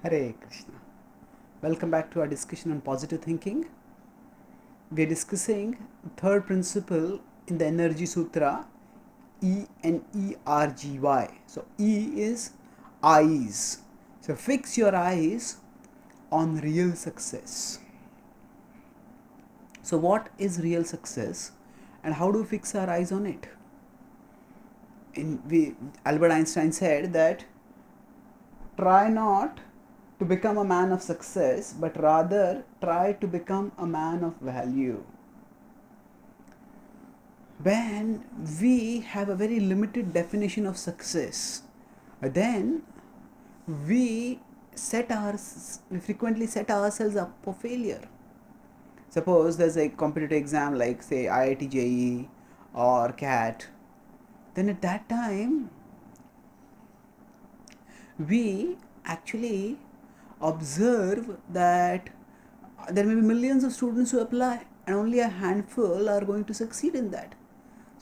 Hare Krishna. Welcome back to our discussion on positive thinking. We are discussing third principle in the Energy Sutra, ENERGY. So E is eyes. So fix your eyes on real success. So what is real success and how do we fix our eyes on it? Albert Einstein said that try not to become a man of success, but rather try to become a man of value. When we have a very limited definition of success, then we frequently set ourselves up for failure. Suppose there's a competitive exam like say IIT JEE or CAT, then at that time we actually observe that there may be millions of students who apply and only a handful are going to succeed in that.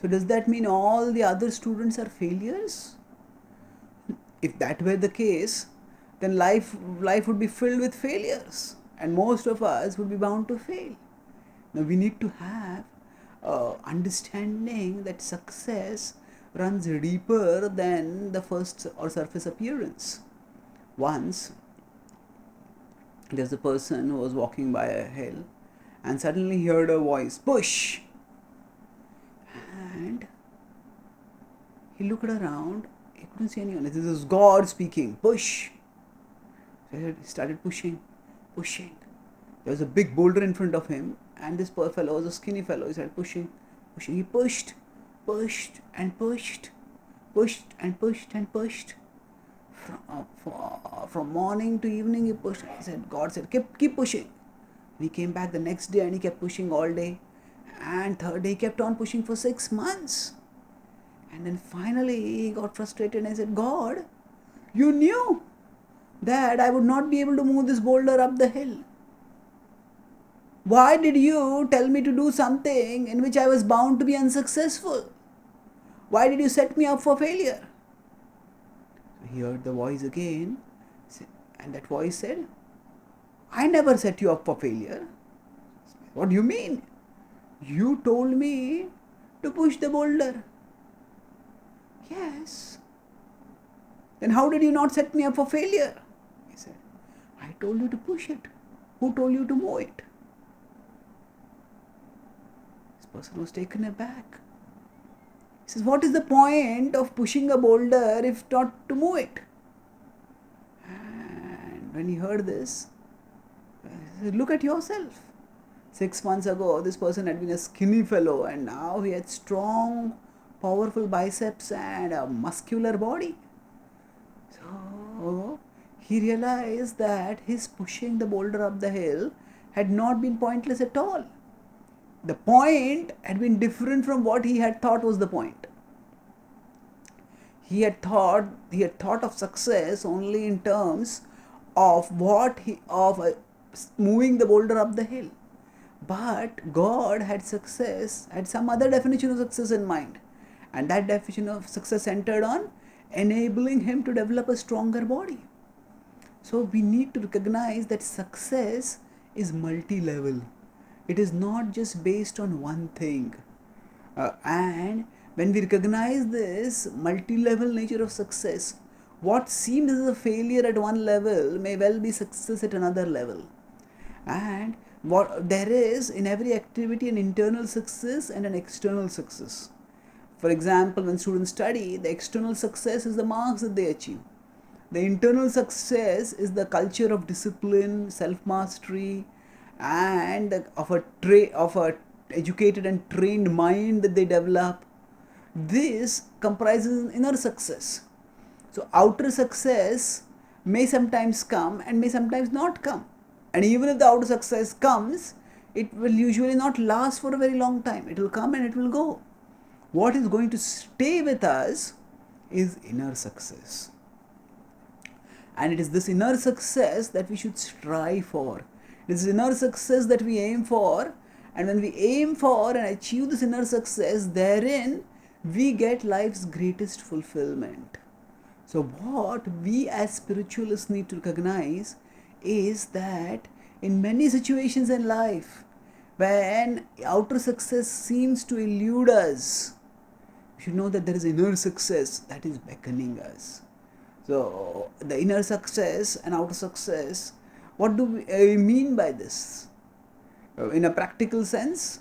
So does that mean all the other students are failures? If that were the case, then life would be filled with failures and most of us would be bound to fail. Now we need to have understanding that success runs deeper than the first or surface appearance. Once there's a person who was walking by a hill and suddenly he heard a voice, push! And he looked around, he couldn't see anyone. This is God speaking, push! So he started pushing. There was a big boulder in front of him and this poor fellow was a skinny fellow. He started pushing. He pushed and pushed. From morning to evening he pushed. God said, keep pushing. And he came back the next day and he kept pushing all day. And third day he kept on pushing for 6 months. And then finally he got frustrated and he said, God, you knew that I would not be able to move this boulder up the hill. Why did you tell me to do something in which I was bound to be unsuccessful? Why did you set me up for failure? He heard the voice again, and that voice said, I never set you up for failure. What do you mean? You told me to push the boulder. Yes. Then how did you not set me up for failure? He said, I told you to push it. Who told you to move it? This person was taken aback. He says, what is the point of pushing a boulder if not to move it? And when he heard this, he said, look at yourself. 6 months ago, this person had been a skinny fellow and now he had strong, powerful biceps and a muscular body. So he realized that his pushing the boulder up the hill had not been pointless at all. The point had been different from what he had thought was the point. He had thought of success only in terms of moving the boulder up the hill. But God had some other definition of success in mind. And that definition of success centered on enabling him to develop a stronger body. So we need to recognize that success is multi-level. It is not just based on one thing. And when we recognize this multi-level nature of success, what seems as a failure at one level may well be success at another level. And what there is in every activity an internal success and an external success. For example, when students study, the external success is the marks that they achieve. The internal success is the culture of discipline, self-mastery, and of a educated and trained mind that they develop. This comprises an inner success. So outer success may sometimes come and may sometimes not come. And even if the outer success comes, it will usually not last for a very long time. It will come and it will go. What is going to stay with us is inner success. And it is this inner success that we should strive for. It is inner success that we aim for. And when we aim for and achieve this inner success, therein we get life's greatest fulfillment. So what we as spiritualists need to recognize is that in many situations in life, when outer success seems to elude us, we should know that there is inner success that is beckoning us. So the inner success and outer success, what do we mean by this? In a practical sense,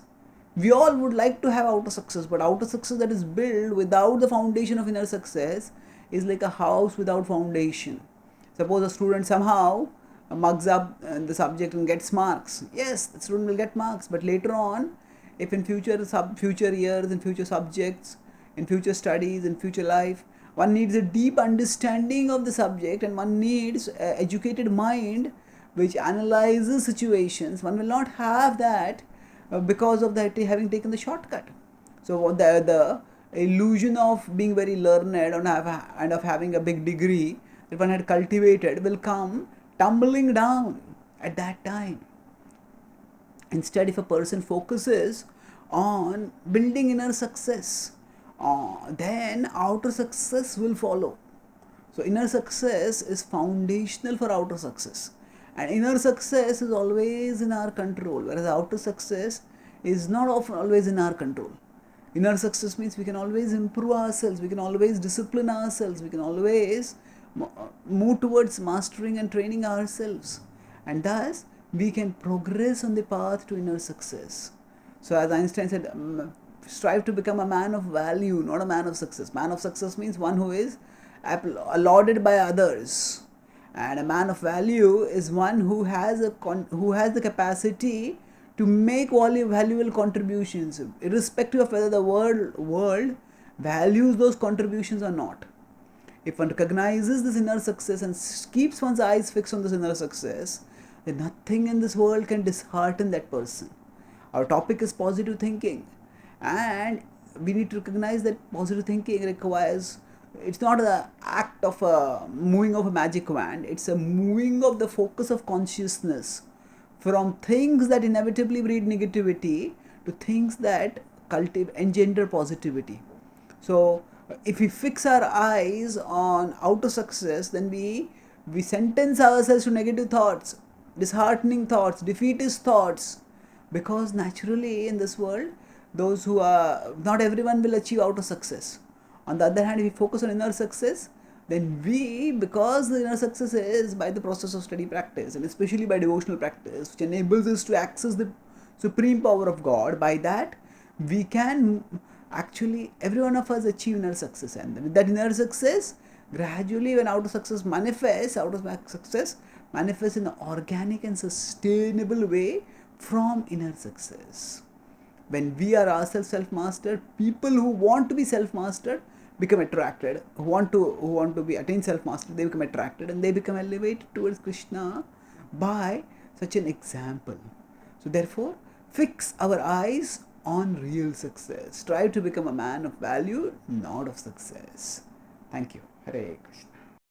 we all would like to have outer success, but outer success that is built without the foundation of inner success is like a house without foundation. Suppose a student somehow mugs up the subject and gets marks. Yes, the student will get marks, but later on, if in future years, in future subjects, in future studies, in future life, one needs a deep understanding of the subject and one needs an educated mind which analyzes situations. One will not have that because of that having taken the shortcut. So the illusion of being very learned and of having a big degree that one had cultivated will come tumbling down at that time. Instead, if a person focuses on building inner success, then outer success will follow. So inner success is foundational for outer success, and inner success is always in our control, whereas outer success is not often always in our control. Inner success means we can always improve ourselves, we can always discipline ourselves, we can always move towards mastering and training ourselves, and thus we can progress on the path to inner success. So as Einstein said, strive to become a man of value, not a man of success. Man of success means one who is lauded by others, and a man of value is one who has the capacity to make valuable contributions, irrespective of whether the world values those contributions or not. If one recognizes this inner success and keeps one's eyes fixed on this inner success, then nothing in this world can dishearten that person. Our topic is positive thinking, and we need to recognize that positive thinking requires, it's not an act of a moving of a magic wand, it's a moving of the focus of consciousness from things that inevitably breed negativity to things that engender positivity. So if we fix our eyes on outer success, then we sentence ourselves to negative thoughts, disheartening thoughts, defeatist thoughts, because naturally in this world, those who are, not everyone will achieve outer success. On the other hand, if we focus on inner success, then because the inner success is by the process of study practice, and especially by devotional practice, which enables us to access the supreme power of God, by that we can actually, every one of us, achieve inner success. And with that inner success, gradually when outer success manifests in an organic and sustainable way from inner success. When we are ourselves self-mastered, people who want to be self-mastered become attracted, who want to be attain self-mastery, they become attracted and they become elevated towards Krishna by such an example. So therefore, fix our eyes on real success. Strive to become a man of value, not of success. Thank you. Hare Krishna.